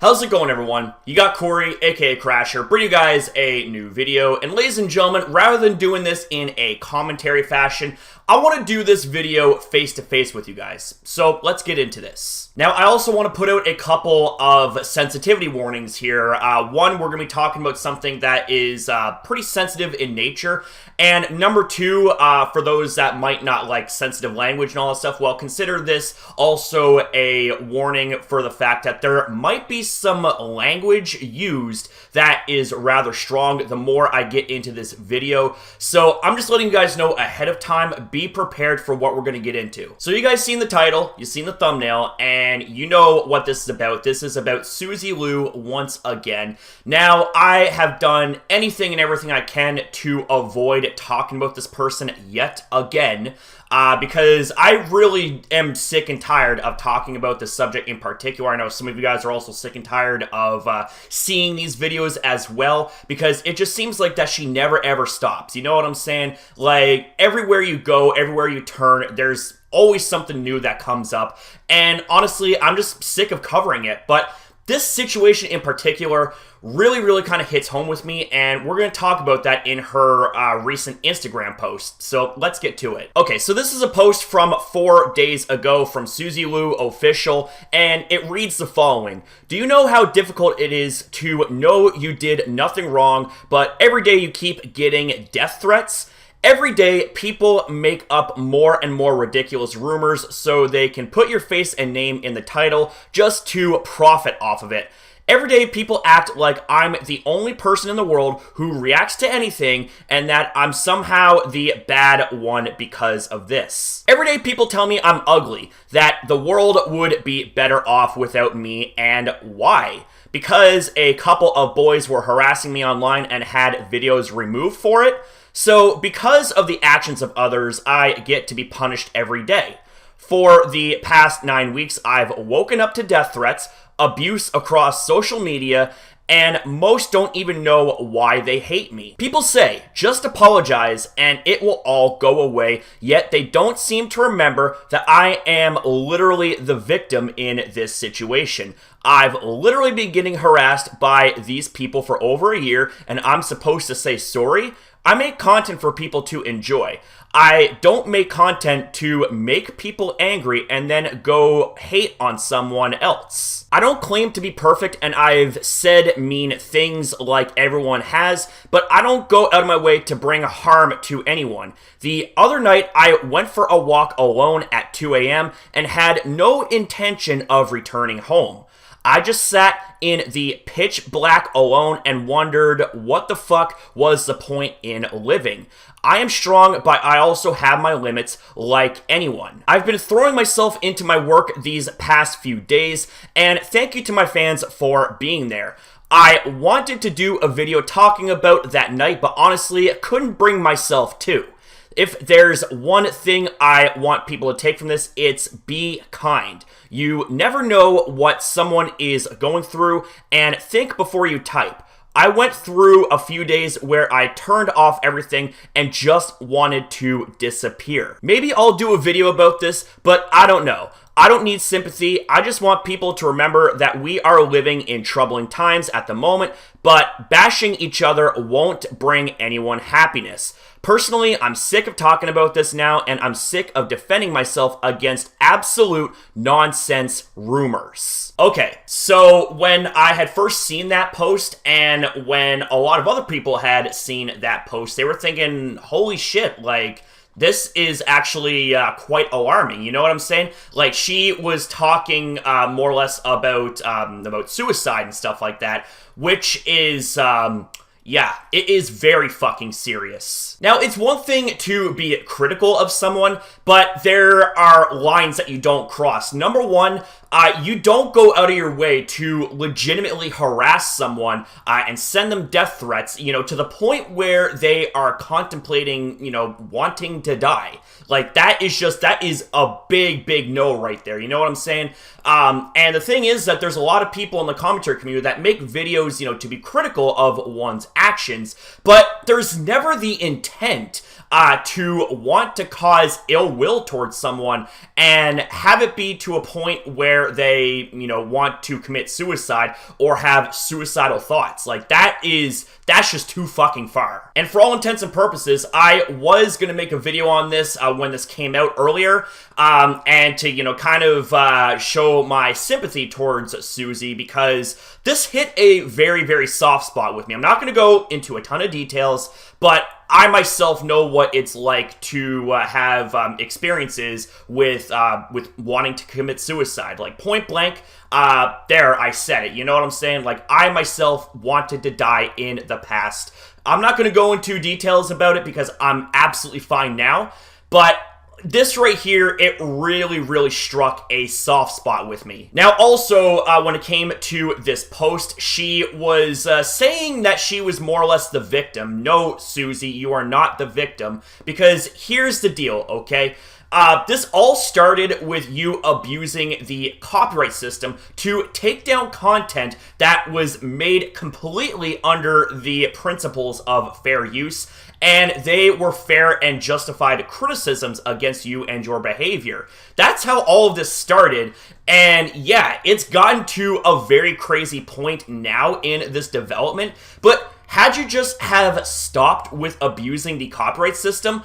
How's it going, everyone? You got Corey, aka Crasher, bring you guys a new video. And ladies and gentlemen, rather than doing this in a commentary fashion, I want to do this video face-to-face with you guys. So let's get into this. Now, I also want to put out a couple of sensitivity warnings here. One, we're going to be talking about something that is pretty sensitive in nature. And number two, for those that might not like sensitive language and all that stuff, well, consider this also a warning for the fact that there might be some language used that is rather strong the more I get into this video. So I'm just letting you guys know ahead of time, be prepared for what we're going to get into. So you guys seen the title, you've seen the thumbnail, and you know what this is about. This is about Suzy once again. Now, I have done anything and everything I can to avoid talking about this person yet again, because I really am sick and tired of talking about this subject in particular. I know some of you guys are also sick and tired of seeing these videos as well, because it just seems like that she never ever stops. You know what I'm saying? Like, everywhere you go, everywhere you turn, there's always something new that comes up, and honestly, I'm just sick of covering it. But this situation in particular really kind of hits home with me, and we're going to talk about that in her recent Instagram post. So let's get to it. Okay, so this is a post from 4 days ago from Suzy Official, and it reads the following. Do you know how difficult it is to know you did nothing wrong, but every day you keep getting death threats? Every day, people make up more and more ridiculous rumors so they can put your face and name in the title just to profit off of it. Every day, people act like I'm the only person in the world who reacts to anything and that I'm somehow the bad one because of this. Every day, people tell me I'm ugly, that the world would be better off without me, and why? Because a couple of boys were harassing me online and had videos removed for it. So, because of the actions of others, I get to be punished every day. For the past 9 weeks, I've woken up to death threats, abuse across social media, and most don't even know why they hate me. People say, just apologize and it will all go away, yet they don't seem to remember that I am literally the victim in this situation. I've literally been getting harassed by these people for over a year, and I'm supposed to say sorry? I make content for people to enjoy. I don't make content to make people angry and then go hate on someone else. I don't claim to be perfect, and I've said mean things like everyone has, but I don't go out of my way to bring harm to anyone. The other night, I went for a walk alone at 2 a.m. and had no intention of returning home. I just sat in the pitch black alone and wondered what the fuck was the point in living. I am strong, but I also have my limits like anyone. I've been throwing myself into my work these past few days, and thank you to my fans for being there. I wanted to do a video talking about that night, but honestly, couldn't bring myself to. If there's one thing I want people to take from this, it's be kind. You never know what someone is going through, and think before you type. I went through a few days where I turned off everything and just wanted to disappear. Maybe I'll do a video about this, but I don't know. I don't need sympathy. I just want people to remember that we are living in troubling times at the moment, but bashing each other won't bring anyone happiness. Personally, I'm sick of talking about this now, and I'm sick of defending myself against absolute nonsense rumors. Okay, so when I had first seen that post, and when a lot of other people had seen that post, they were thinking, holy shit, like, this is actually quite alarming. You know what I'm saying? Like, she was talking more or less about suicide and stuff like that, which is yeah, it is very fucking serious. Now, it's one thing to be critical of someone, but there are lines that you don't cross. Number one, you don't go out of your way to legitimately harass someone and send them death threats, you know, to the point where they are contemplating, you know, wanting to die. Like, that is a big no right there. You know what I'm saying? And the thing is that there's a lot of people in the commentary community that make videos, you know, to be critical of one's actions, but there's never the intent to want to cause ill will towards someone and have it be to a point where where they, want to commit suicide or have suicidal thoughts. Like, that's just too fucking far. And for all intents and purposes, I was going to make a video on this when this came out earlier, and to, kind of show my sympathy towards Suzy, because this hit a very, very soft spot with me. I'm not going to go into a ton of details, but I myself know what it's like to have experiences with wanting to commit suicide. Like, point blank, there, I said it. You know what I'm saying? Like, I myself wanted to die in the past. I'm not going to go into details about it because I'm absolutely fine now, but this right here, it really, really struck a soft spot with me. Now, also, when it came to this post, she was saying that she was more or less the victim. No, Suzy, you are not the victim, because here's the deal, okay? This all started with you abusing the copyright system to take down content that was made completely under the principles of fair use, and they were fair and justified criticisms against you and your behavior. That's how all of this started, and yeah, it's gotten to a very crazy point now in this development, but had you just have stopped with abusing the copyright system,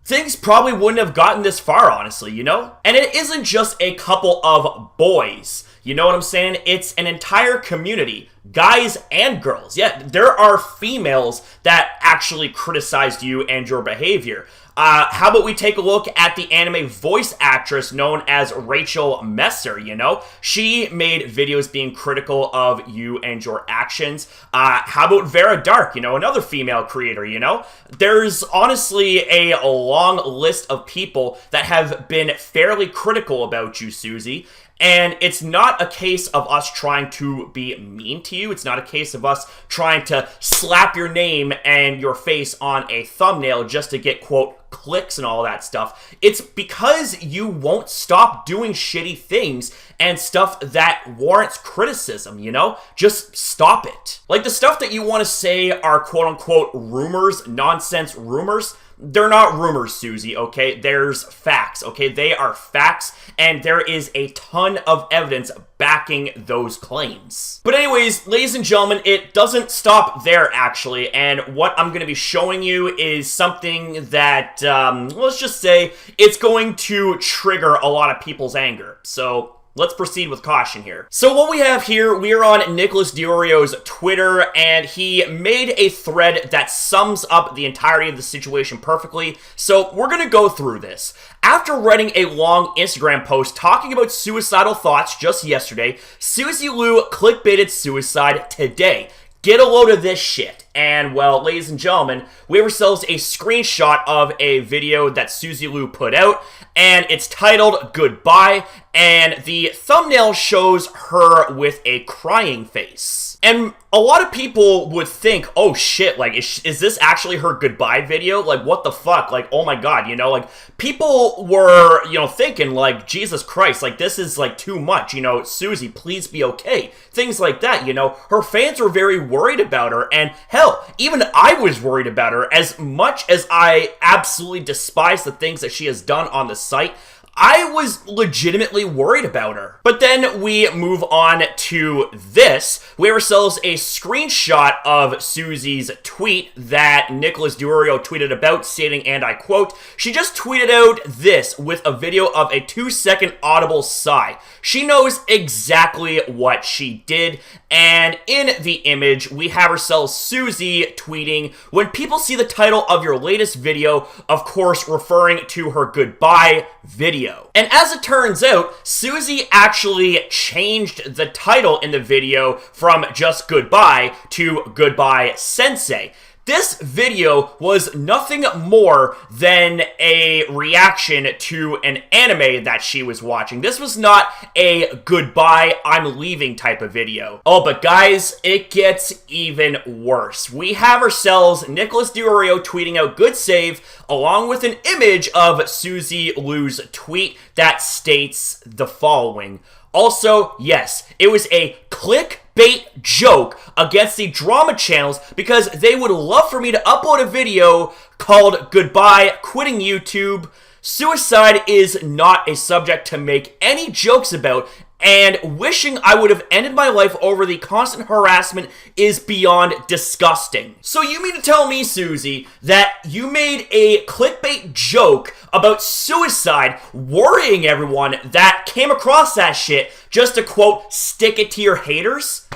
things probably wouldn't have gotten this far, honestly, you know? And it isn't just a couple of boys. You know what I'm saying? It's an entire community, guys and girls. Yeah, there are females that actually criticized you and your behavior. How about we take a look at the anime voice actress known as Rachel Messer, you know? She made videos being critical of you and your actions. How about Vera Dark, you know, another female creator, you know? There's honestly a long list of people that have been fairly critical about you, Suzy. And it's not a case of us trying to be mean to you. It's not a case of us trying to slap your name and your face on a thumbnail just to get, quote, clicks and all that stuff. It's because you won't stop doing shitty things and stuff that warrants criticism, you know? Just stop it. Like, the stuff that you want to say are, quote-unquote, rumors, nonsense rumors. They're not rumors, Suzy, okay? There's facts, okay? They are facts, and there is a ton of evidence backing those claims. But anyways, ladies and gentlemen, it doesn't stop there, actually, and what I'm going to be showing you is something that, let's just say, it's going to trigger a lot of people's anger. So let's proceed with caution here. So what we have here, we are on Nicholas Diorio's Twitter, and he made a thread that sums up the entirety of the situation perfectly. So we're going to go through this. After writing a long Instagram post talking about suicidal thoughts just yesterday, Suzy Lu clickbaited suicide today. Get a load of this shit. And, well, ladies and gentlemen, we have ourselves a screenshot of a video that Suzy Lu put out, and it's titled Goodbye, and the thumbnail shows her with a crying face. And a lot of people would think, oh shit, like, is this actually her goodbye video? Like, what the fuck? Like, oh my god, you know, like, people were, you know, thinking, like, Jesus Christ, like, this is, like, too much, you know, Suzy, please be okay. Things like that, you know. Her fans were very worried about her, and hell, even I was worried about her. As much as I absolutely despise the things that she has done on the site, I was legitimately worried about her. But then we move on to this. We have ourselves a screenshot of Suzy's tweet that Nicholas Diorio tweeted about, stating, and I quote, "She just tweeted out this with a video of a 2-second audible sigh. She knows exactly what she did." And in the image, we have ourselves Suzy tweeting, "When people see the title of your latest video," of course referring to her goodbye video. And as it turns out, Suzy actually changed the title in the video from just Goodbye to Goodbye Sensei. This video was nothing more than a reaction to an anime that she was watching. This was not a goodbye, I'm leaving type of video. Oh, but guys, it gets even worse. We have ourselves Nicholas Diorio tweeting out "good save" along with an image of Suzy Lu's tweet that states the following. Also, yes, it was a clickbait joke against the drama channels because they would love for me to upload a video called "Goodbye, Quitting YouTube." Suicide is not a subject to make any jokes about, And wishing I would have ended my life over the constant harassment is beyond disgusting. So you mean to tell me, Suzy, that you made a clickbait joke about suicide, worrying everyone that came across that shit just to, quote, stick it to your haters?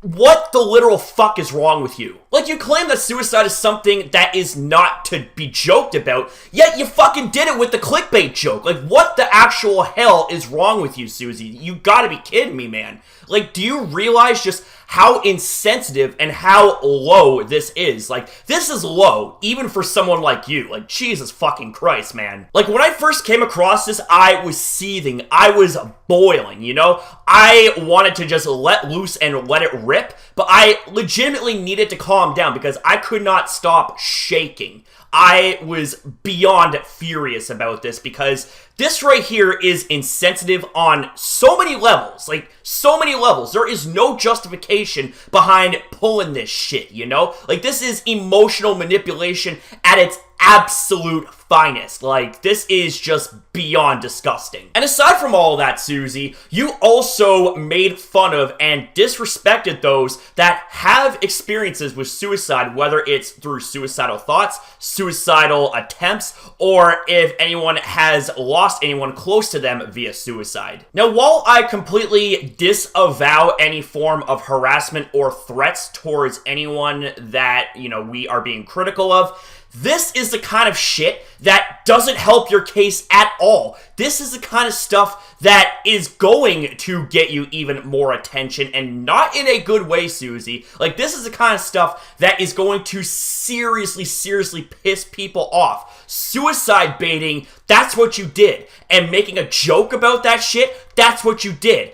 What the literal fuck is wrong with you? Like, you claim that suicide is something that is not to be joked about, yet you fucking did it with the clickbait joke. Like, what the actual hell is wrong with you, Suzy? You gotta be kidding me, man. Like, do you realize just how insensitive and how low this is? Like, this is low, even for someone like you. Like, Jesus fucking Christ, man. Like, when I first came across this, I was seething. I was boiling, you know? I wanted to just let loose and let it rip, but I legitimately needed to calm down because I could not stop shaking. I was beyond furious about this because this right here is insensitive on so many levels. Like, so many levels. There is no justification behind pulling this shit, you know? Like, this is emotional manipulation at its absolute finest. Like, this is just beyond disgusting. And aside from all that, Suzy, you also made fun of and disrespected those that have experiences with suicide, whether it's through suicidal thoughts, suicidal attempts, or if anyone has lost anyone close to them via suicide. Now, while I completely disavow any form of harassment or threats towards anyone that, you know, we are being critical of, this is the kind of shit that doesn't help your case at all. This is the kind of stuff that is going to get you even more attention, and not in a good way, Suzy. Like, this is the kind of stuff that is going to seriously piss people off. Suicide baiting, that's what you did. And making a joke about that shit, that's what you did.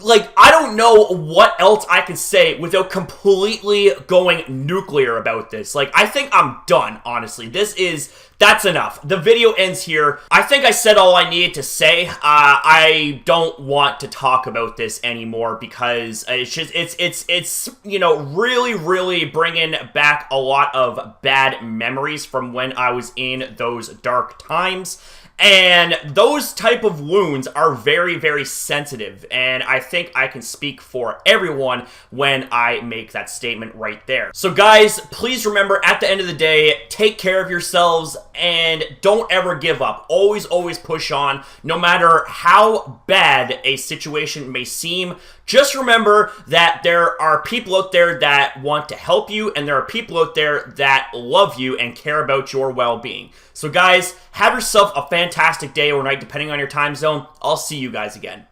Like, I don't know what else I can say without completely going nuclear about this. Like, I think I'm done, honestly. That's enough. The video ends here. I think I said all I needed to say. I don't want to talk about this anymore because it's you know, really bringing back a lot of bad memories from when I was in those dark times. And those type of wounds are very sensitive, and I think I can speak for everyone when I make that statement right there. So guys, please remember, at the end of the day, take care of yourselves and don't ever give up. Always push on, no matter how bad a situation may seem. Just remember that there are people out there that want to help you, and there are people out there that love you and care about your well-being. So guys, have yourself a fantastic day or night, depending on your time zone. I'll see you guys again.